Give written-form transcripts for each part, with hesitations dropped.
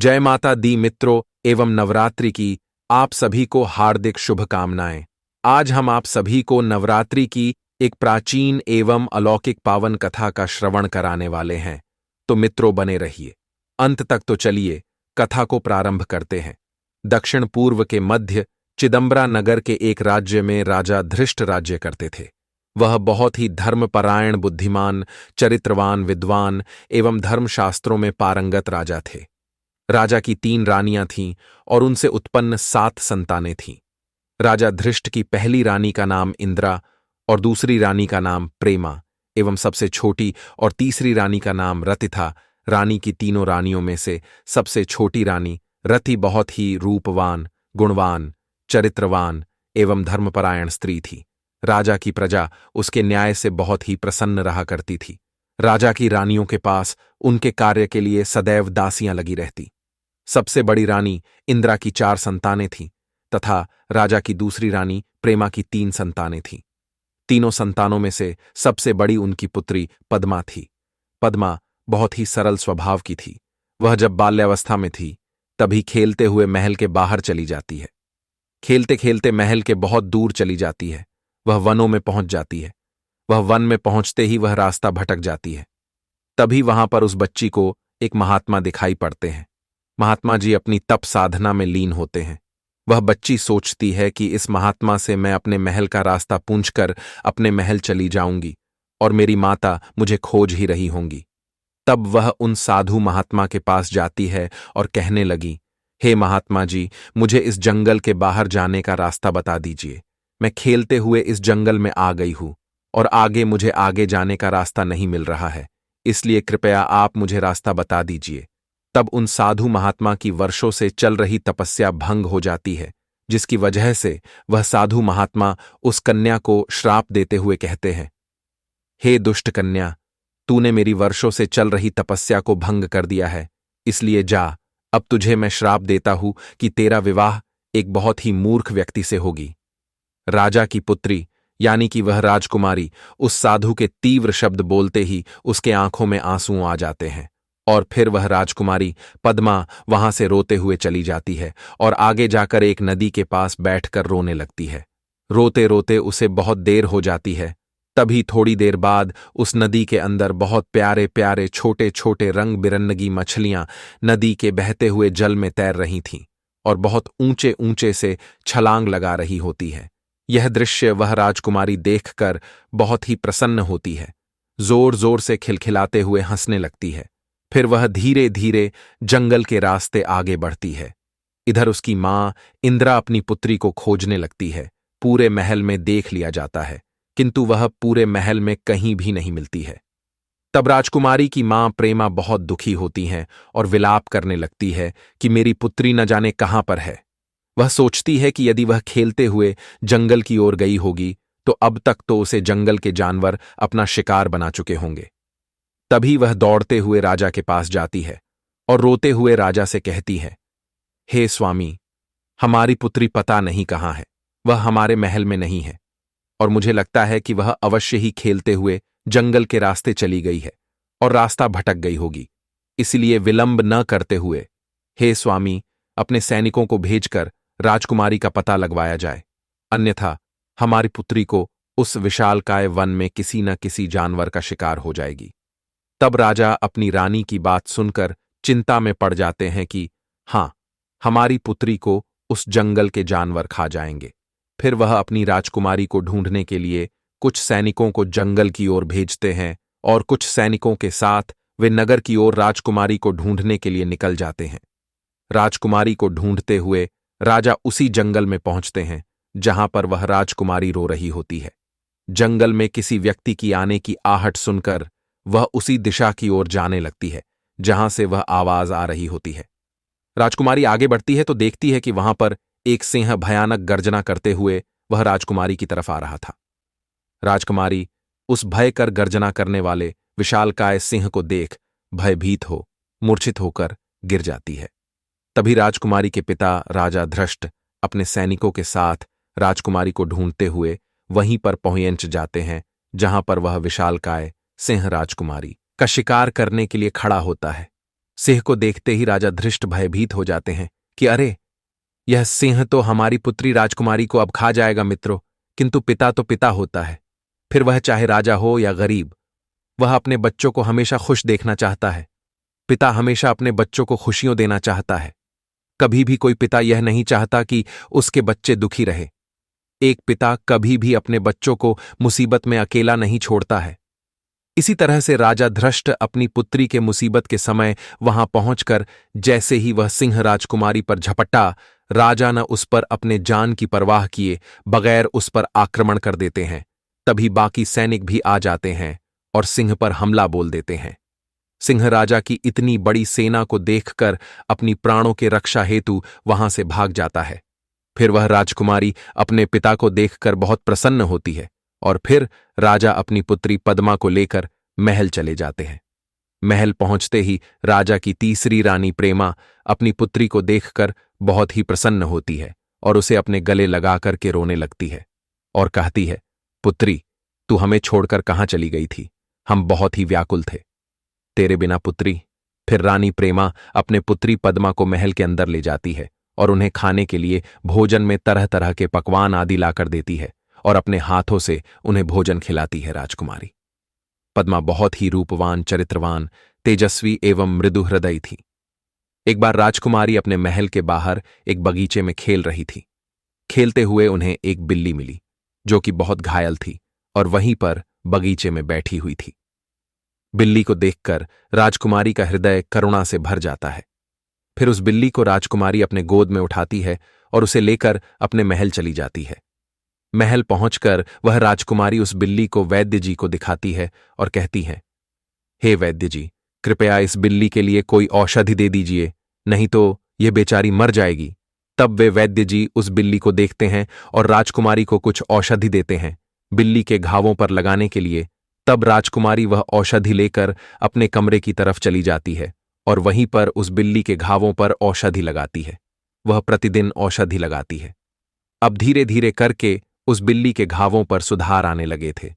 जय माता दी मित्रों एवं नवरात्रि की आप सभी को हार्दिक शुभकामनाएं। आज हम आप सभी को नवरात्रि की एक प्राचीन एवं अलौकिक पावन कथा का श्रवण कराने वाले हैं। तो मित्रों बने रहिए अंत तक। तो चलिए कथा को प्रारंभ करते हैं। दक्षिण पूर्व के मध्य चिदंबरा नगर के एक राज्य में राजा धृष्ट राज्य करते थे। वह बहुत ही धर्मपरायण, बुद्धिमान, चरित्रवान, विद्वान एवं धर्मशास्त्रों में पारंगत राजा थे। राजा की 3 रानियां थीं और उनसे उत्पन्न 7 संतानें थीं। राजा धृष्ट की पहली रानी का नाम इंद्रा और दूसरी रानी का नाम प्रेमा एवं सबसे छोटी और तीसरी रानी का नाम रति था। रानी की तीनों रानियों में से सबसे छोटी रानी रति बहुत ही रूपवान, गुणवान, चरित्रवान एवं धर्मपरायण स्त्री थी। राजा की प्रजा उसके न्याय से बहुत ही प्रसन्न रहा करती थी। राजा की रानियों के पास उनके कार्य के लिए सदैव दासियां लगी रहती। सबसे बड़ी रानी इंद्रा की 4 संतानें थीं तथा राजा की दूसरी रानी प्रेमा की 3 संतानें थीं। तीनों संतानों में से सबसे बड़ी उनकी पुत्री पद्मा थी। पद्मा बहुत ही सरल स्वभाव की थी। वह जब बाल्यावस्था में थी तभी खेलते हुए महल के बाहर चली जाती है। खेलते खेलते महल के बहुत दूर चली जाती है। वह वनों में पहुंच जाती है। वह वन में पहुंचते ही वह रास्ता भटक जाती है। तभी वहां पर उस बच्ची को एक महात्मा दिखाई पड़ते हैं। महात्मा जी अपनी तप साधना में लीन होते हैं। वह बच्ची सोचती है कि इस महात्मा से मैं अपने महल का रास्ता पूछकर अपने महल चली जाऊंगी और मेरी माता मुझे खोज ही रही होंगी। तब वह उन साधु महात्मा के पास जाती है और कहने लगी, हे महात्मा जी, मुझे इस जंगल के बाहर जाने का रास्ता बता दीजिए। मैं खेलते हुए इस जंगल में आ गई हूं और मुझे आगे जाने का रास्ता नहीं मिल रहा है, इसलिए कृपया आप मुझे रास्ता बता दीजिए। तब उन साधु महात्मा की वर्षों से चल रही तपस्या भंग हो जाती है, जिसकी वजह से वह साधु महात्मा उस कन्या को श्राप देते हुए कहते हैं, हे दुष्ट कन्या, तूने मेरी वर्षों से चल रही तपस्या को भंग कर दिया है, इसलिए जा, अब तुझे मैं श्राप देता हूं कि तेरा विवाह एक बहुत ही मूर्ख व्यक्ति से होगी। राजा की पुत्री यानी कि वह राजकुमारी उस साधु के तीव्र शब्द बोलते ही उसके आंखों में आंसू आ जाते हैं और फिर वह राजकुमारी पद्मा वहां से रोते हुए चली जाती है और आगे जाकर एक नदी के पास बैठकर रोने लगती है। रोते रोते उसे बहुत देर हो जाती है। तभी थोड़ी देर बाद उस नदी के अंदर बहुत प्यारे प्यारे छोटे छोटे रंग बिरंगी मछलियां नदी के बहते हुए जल में तैर रही थीं और बहुत ऊंचे ऊंचे से छलांग लगा रही होती है। यह दृश्य वह राजकुमारी देखकर बहुत ही प्रसन्न होती है। जोर जोर से खिलखिलाते हुए हंसने लगती है। फिर वह धीरे धीरे जंगल के रास्ते आगे बढ़ती है। इधर उसकी मां इंद्रा अपनी पुत्री को खोजने लगती है। पूरे महल में देख लिया जाता है, किंतु वह पूरे महल में कहीं भी नहीं मिलती है। तब राजकुमारी की मां प्रेमा बहुत दुखी होती हैं और विलाप करने लगती है कि मेरी पुत्री न जाने कहां पर है। वह सोचती है कि यदि वह खेलते हुए जंगल की ओर गई होगी तो अब तक तो उसे जंगल के जानवर अपना शिकार बना चुके होंगे। तभी वह दौड़ते हुए राजा के पास जाती है और रोते हुए राजा से कहती है, हे स्वामी, हमारी पुत्री पता नहीं कहां है। वह हमारे महल में नहीं है और मुझे लगता है कि वह अवश्य ही खेलते हुए जंगल के रास्ते चली गई है और रास्ता भटक गई होगी। इसलिए विलंब न करते हुए हे स्वामी, अपने सैनिकों को भेजकर राजकुमारी का पता लगवाया जाए, अन्यथा हमारी पुत्री को उस विशालकाय वन में किसी न किसी जानवर का शिकार हो जाएगी। तब राजा अपनी रानी की बात सुनकर चिंता में पड़ जाते हैं कि हां, हमारी पुत्री को उस जंगल के जानवर खा जाएंगे। फिर वह अपनी राजकुमारी को ढूंढने के लिए कुछ सैनिकों को जंगल की ओर भेजते हैं और कुछ सैनिकों के साथ वे नगर की ओर राजकुमारी को ढूंढने के लिए निकल जाते हैं। राजकुमारी को ढूंढते हुए राजा उसी जंगल में पहुंचते हैं जहां पर वह राजकुमारी रो रही होती है। जंगल में किसी व्यक्ति की आने की आहट सुनकर वह उसी दिशा की ओर जाने लगती है जहां से वह आवाज आ रही होती है। राजकुमारी आगे बढ़ती है तो देखती है कि वहां पर एक सिंह भयानक गर्जना करते हुए वह राजकुमारी की तरफ आ रहा था। राजकुमारी उस भयकर गर्जना करने वाले विशालकाय सिंह को देख भयभीत हो मूर्छित होकर गिर जाती है। तभी राजकुमारी के पिता राजा धृष्ट अपने सैनिकों के साथ राजकुमारी को ढूंढते हुए वहीं पर पहुंच जाते हैं जहां पर वह विशालकाय सिंह राजकुमारी का शिकार करने के लिए खड़ा होता है। सिंह को देखते ही राजा धृष्ट भयभीत हो जाते हैं कि अरे, यह सिंह तो हमारी पुत्री राजकुमारी को अब खा जाएगा मित्रों। किंतु पिता तो पिता होता है, फिर वह चाहे राजा हो या गरीब, वह अपने बच्चों को हमेशा खुश देखना चाहता है। पिता हमेशा अपने बच्चों को खुशियों देना चाहता है। कभी भी कोई पिता यह नहीं चाहता कि उसके बच्चे दुखी रहे। एक पिता कभी भी अपने बच्चों को मुसीबत में अकेला नहीं छोड़ता है। इसी तरह से राजा धृष्ट अपनी पुत्री के मुसीबत के समय वहां पहुंचकर जैसे ही वह सिंह राजकुमारी पर झपटा, राजा न उस पर अपने जान की परवाह किए बगैर उस पर आक्रमण कर देते हैं। तभी बाकी सैनिक भी आ जाते हैं और सिंह पर हमला बोल देते हैं। सिंह राजा की इतनी बड़ी सेना को देखकर अपनी प्राणों के रक्षा हेतु वहां से भाग जाता है। फिर वह राजकुमारी अपने पिता को देखकर बहुत प्रसन्न होती है और फिर राजा अपनी पुत्री पद्मा को लेकर महल चले जाते हैं। महल पहुंचते ही राजा की तीसरी रानी प्रेमा अपनी पुत्री को देखकर बहुत ही प्रसन्न होती है और उसे अपने गले लगाकर के रोने लगती है और कहती है, पुत्री, तू हमें छोड़कर कहाँ चली गई थी? हम बहुत ही व्याकुल थे तेरे बिना पुत्री। फिर रानी प्रेमा अपने पुत्री पद्मा को महल के अंदर ले जाती है और उन्हें खाने के लिए भोजन में तरह तरह के पकवान आदि लाकर देती है और अपने हाथों से उन्हें भोजन खिलाती है। राजकुमारी पद्मा बहुत ही रूपवान, चरित्रवान, तेजस्वी एवं मृदु हृदय थी। एक बार राजकुमारी अपने महल के बाहर एक बगीचे में खेल रही थी। खेलते हुए उन्हें एक बिल्ली मिली जो कि बहुत घायल थी और वहीं पर बगीचे में बैठी हुई थी। बिल्ली को देखकर राजकुमारी का हृदय करुणा से भर जाता है। फिर उस बिल्ली को राजकुमारी अपने गोद में उठाती है और उसे लेकर अपने महल चली जाती है। महल पहुंचकर वह राजकुमारी उस बिल्ली को वैद्य जी को दिखाती है और कहती है, हे वैद्य जी, कृपया इस बिल्ली के लिए कोई औषधि दे दीजिए, नहीं तो यह बेचारी मर जाएगी। तब वे वैद्य जी उस बिल्ली को देखते हैं और राजकुमारी को कुछ औषधि देते हैं बिल्ली के घावों पर लगाने के लिए। तब राजकुमारी वह औषधि लेकर अपने कमरे की तरफ चली जाती है और वहीं पर उस बिल्ली के घावों पर औषधि लगाती है। वह प्रतिदिन औषधि लगाती है। अब धीरे धीरे करके उस बिल्ली के घावों पर सुधार आने लगे थे।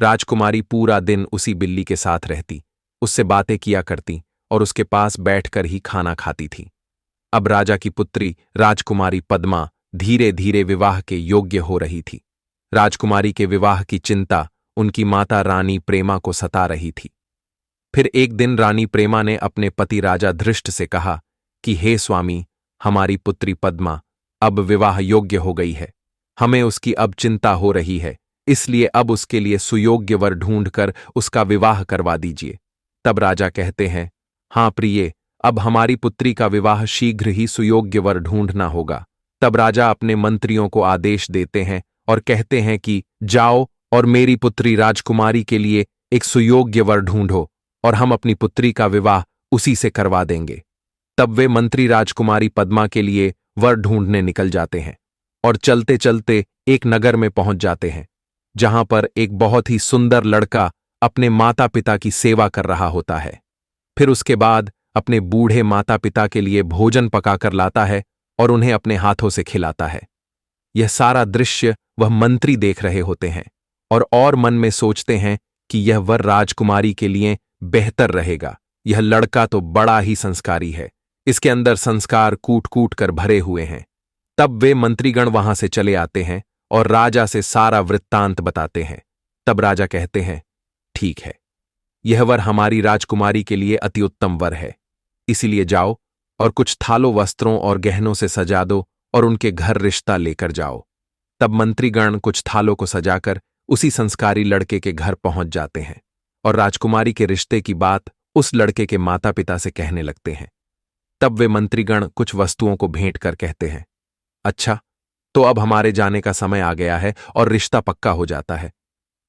राजकुमारी पूरा दिन उसी बिल्ली के साथ रहती, उससे बातें किया करती और उसके पास बैठकर ही खाना खाती थी। अब राजा की पुत्री राजकुमारी पद्मा धीरे धीरे विवाह के योग्य हो रही थी। राजकुमारी के विवाह की चिंता उनकी माता रानी प्रेमा को सता रही थी। फिर एक दिन रानी प्रेमा ने अपने पति राजा धृष्ट से कहा कि हे स्वामी, हमारी पुत्री पद्मा अब विवाह योग्य हो गई है। हमें उसकी अब चिंता हो रही है, इसलिए अब उसके लिए सुयोग्य वर ढूंढकर उसका विवाह करवा दीजिए। तब राजा कहते हैं, हाँ प्रिय, अब हमारी पुत्री का विवाह शीघ्र ही सुयोग्य वर ढूंढना होगा। तब राजा अपने मंत्रियों को आदेश देते हैं और कहते हैं कि जाओ और मेरी पुत्री राजकुमारी के लिए एक सुयोग्य वर ढूंढो और हम अपनी पुत्री का विवाह उसी से करवा देंगे। तब वे मंत्री राजकुमारी पद्मा के लिए वर ढूंढने निकल जाते हैं और चलते चलते एक नगर में पहुंच जाते हैं जहां पर एक बहुत ही सुंदर लड़का अपने माता पिता की सेवा कर रहा होता है। फिर उसके बाद अपने बूढ़े माता पिता के लिए भोजन पकाकर लाता है और उन्हें अपने हाथों से खिलाता है। यह सारा दृश्य वह मंत्री देख रहे होते हैं और मन में सोचते हैं कि यह वर राजकुमारी के लिए बेहतर रहेगा। यह लड़का तो बड़ा ही संस्कारी है, इसके अंदर संस्कार कूट कूट कर भरे हुए हैं। तब वे मंत्रीगण वहां से चले आते हैं और राजा से सारा वृत्तांत बताते हैं। तब राजा कहते हैं, ठीक है, यह वर हमारी राजकुमारी के लिए अति उत्तम वर है, इसीलिए जाओ और कुछ थालों वस्त्रों और गहनों से सजा दो और उनके घर रिश्ता लेकर जाओ। तब मंत्रीगण कुछ थालों को सजाकर उसी संस्कारी लड़के के घर पहुंच जाते हैं और राजकुमारी के रिश्ते की बात उस लड़के के माता पिता से कहने लगते हैं। तब वे मंत्रीगण कुछ वस्तुओं को भेंट कर कहते हैं, अच्छा, तो अब हमारे जाने का समय आ गया है और रिश्ता पक्का हो जाता है।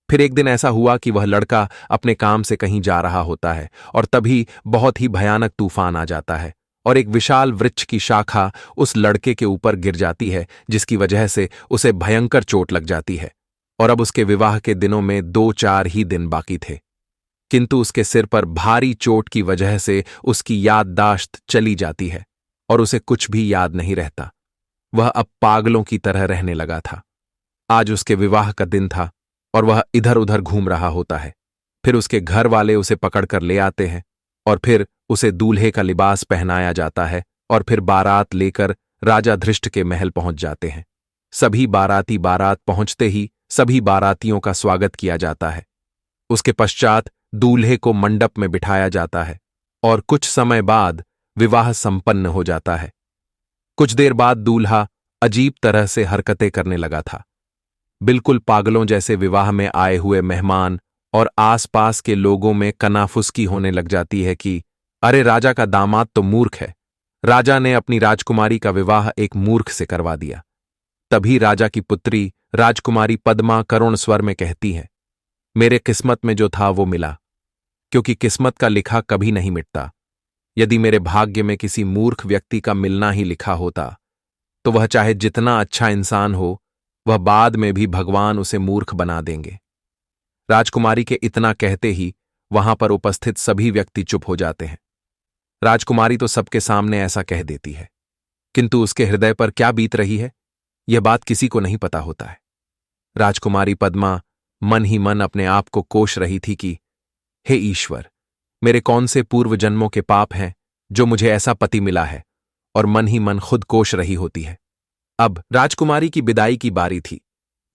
फिर एक दिन ऐसा हुआ कि वह लड़का अपने काम से कहीं जा रहा होता है और तभी बहुत ही भयानक तूफान आ जाता है और एक विशाल वृक्ष की शाखा उस लड़के के ऊपर गिर जाती है, जिसकी वजह से उसे भयंकर चोट लग जाती है। और अब उसके विवाह के दिनों में 2-4 ही दिन बाकी थे, किंतु उसके सिर पर भारी चोट की वजह से उसकी याददाश्त चली जाती है और उसे कुछ भी याद नहीं रहता। वह अब पागलों की तरह रहने लगा था। आज उसके विवाह का दिन था और वह इधर उधर घूम रहा होता है। फिर उसके घर वाले उसे पकड़कर ले आते हैं और फिर उसे दूल्हे का लिबास पहनाया जाता है और फिर बारात लेकर राजा धृष्ट के महल पहुंच जाते हैं। सभी बाराती बारात पहुंचते ही सभी बारातियों का स्वागत किया जाता है। उसके पश्चात दूल्हे को मंडप में बिठाया जाता है और कुछ समय बाद विवाह संपन्न हो जाता है। कुछ देर बाद दूल्हा अजीब तरह से हरकतें करने लगा था। बिल्कुल पागलों जैसे विवाह में आए हुए मेहमान और आसपास के लोगों में कनाफुसकी होने लग जाती है कि अरे राजा का दामाद तो मूर्ख है। राजा ने अपनी राजकुमारी का विवाह एक मूर्ख से करवा दिया। तभी राजा की पुत्री राजकुमारी पद्मा करुण स्वर में कहती है, मेरे किस्मत में जो था वो मिला, क्योंकि किस्मत का लिखा कभी नहीं मिटता। यदि मेरे भाग्य में किसी मूर्ख व्यक्ति का मिलना ही लिखा होता तो वह चाहे जितना अच्छा इंसान हो, वह बाद में भी भगवान उसे मूर्ख बना देंगे। राजकुमारी के इतना कहते ही वहां पर उपस्थित सभी व्यक्ति चुप हो जाते हैं। राजकुमारी तो सबके सामने ऐसा कह देती है, किंतु उसके हृदय पर क्या बीत रही है यह बात किसी को नहीं पता होता है। राजकुमारी पद्मा मन ही मन अपने आप को कोश रही थी कि हे ईश्वर, मेरे कौन से पूर्व जन्मों के पाप हैं जो मुझे ऐसा पति मिला है, और मन ही मन खुद कोश रही होती है। अब राजकुमारी की विदाई की बारी थी।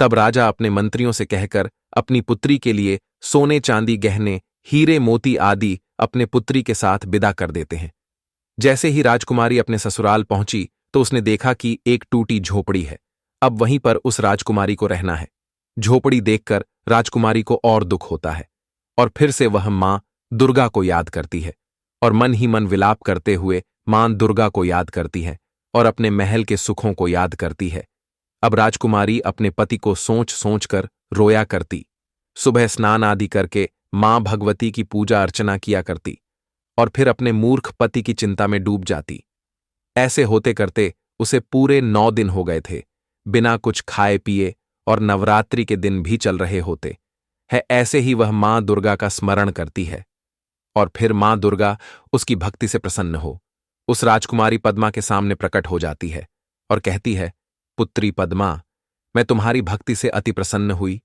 तब राजा अपने मंत्रियों से कहकर अपनी पुत्री के लिए सोने चांदी गहने हीरे मोती आदि अपने पुत्री के साथ विदा कर देते हैं। जैसे ही राजकुमारी अपने ससुराल पहुंची तो उसने देखा कि एक टूटी झोपड़ी है। अब वहीं पर उस राजकुमारी को रहना है। झोपड़ी देखकर राजकुमारी को और दुख होता है और फिर से वह मां दुर्गा को याद करती है और मन ही मन विलाप करते हुए मां दुर्गा को याद करती है और अपने महल के सुखों को याद करती है। अब राजकुमारी अपने पति को सोच सोच कर रोया करती। सुबह स्नान आदि करके मां भगवती की पूजा अर्चना किया करती और फिर अपने मूर्ख पति की चिंता में डूब जाती। ऐसे होते करते उसे पूरे 9 दिन हो गए थे, बिना कुछ खाए पिए, और नवरात्रि के दिन भी चल रहे होते है। ऐसे ही वह मां दुर्गा का स्मरण करती है और फिर मां दुर्गा उसकी भक्ति से प्रसन्न हो उस राजकुमारी पद्मा के सामने प्रकट हो जाती है और कहती है, पुत्री पद्मा, मैं तुम्हारी भक्ति से अति प्रसन्न हुई,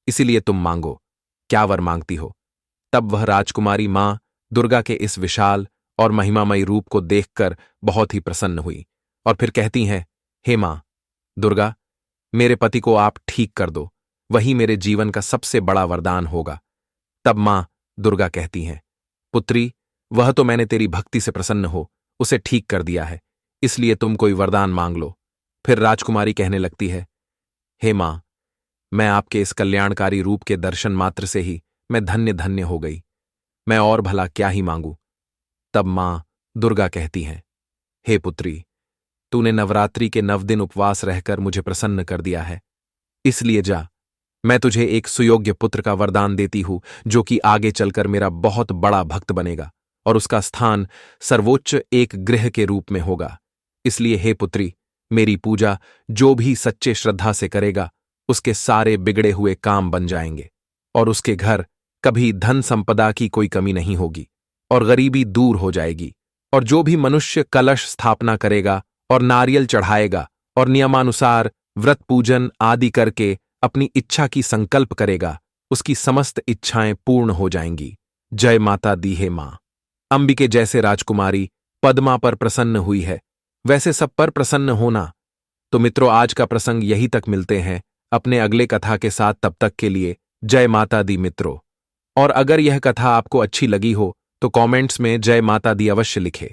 इसीलिए तुम मांगो, क्या वर मांगती हो। तब वह राजकुमारी मां दुर्गा के इस विशाल और महिमामयी रूप को देखकर बहुत ही प्रसन्न हुई और फिर कहती हैं, हे मां दुर्गा, मेरे पति को आप ठीक कर दो, वही मेरे जीवन का सबसे बड़ा वरदान होगा। तब मां दुर्गा कहती हैं, पुत्री, वह तो मैंने तेरी भक्ति से प्रसन्न हो उसे ठीक कर दिया है, इसलिए तुम कोई वरदान मांग लो। फिर राजकुमारी कहने लगती है, हे मां, मैं आपके इस कल्याणकारी रूप के दर्शन मात्र से ही मैं धन्य धन्य हो गई, मैं और भला क्या ही मांगू। तब मां दुर्गा कहती हैं, हे पुत्री, तूने नवरात्रि के 9 दिन उपवास रहकर मुझे प्रसन्न कर दिया है, इसलिए जा, मैं तुझे एक सुयोग्य पुत्र का वरदान देती हूं जो कि आगे चलकर मेरा बहुत बड़ा भक्त बनेगा और उसका स्थान सर्वोच्च एक गृह के रूप में होगा। इसलिए हे पुत्री, मेरी पूजा जो भी सच्चे श्रद्धा से करेगा उसके सारे बिगड़े हुए काम बन जाएंगे और उसके घर कभी धन संपदा की कोई कमी नहीं होगी और गरीबी दूर हो जाएगी। और जो भी मनुष्य कलश स्थापना करेगा और नारियल चढ़ाएगा और नियमानुसार व्रत पूजन आदि करके अपनी इच्छा की संकल्प करेगा, उसकी समस्त इच्छाएं पूर्ण हो जाएंगी। जय माता दी हे मां। अंबिके जैसे राजकुमारी पद्मा पर प्रसन्न हुई है, वैसे सब पर प्रसन्न होना। तो मित्रों, आज का प्रसंग यही तक, मिलते हैं अपने अगले कथा के साथ। तब तक के लिए जय माता दी मित्रों। और अगर यह कथा आपको अच्छी लगी हो तो कमेंट्स में जय माता दी अवश्य लिखें।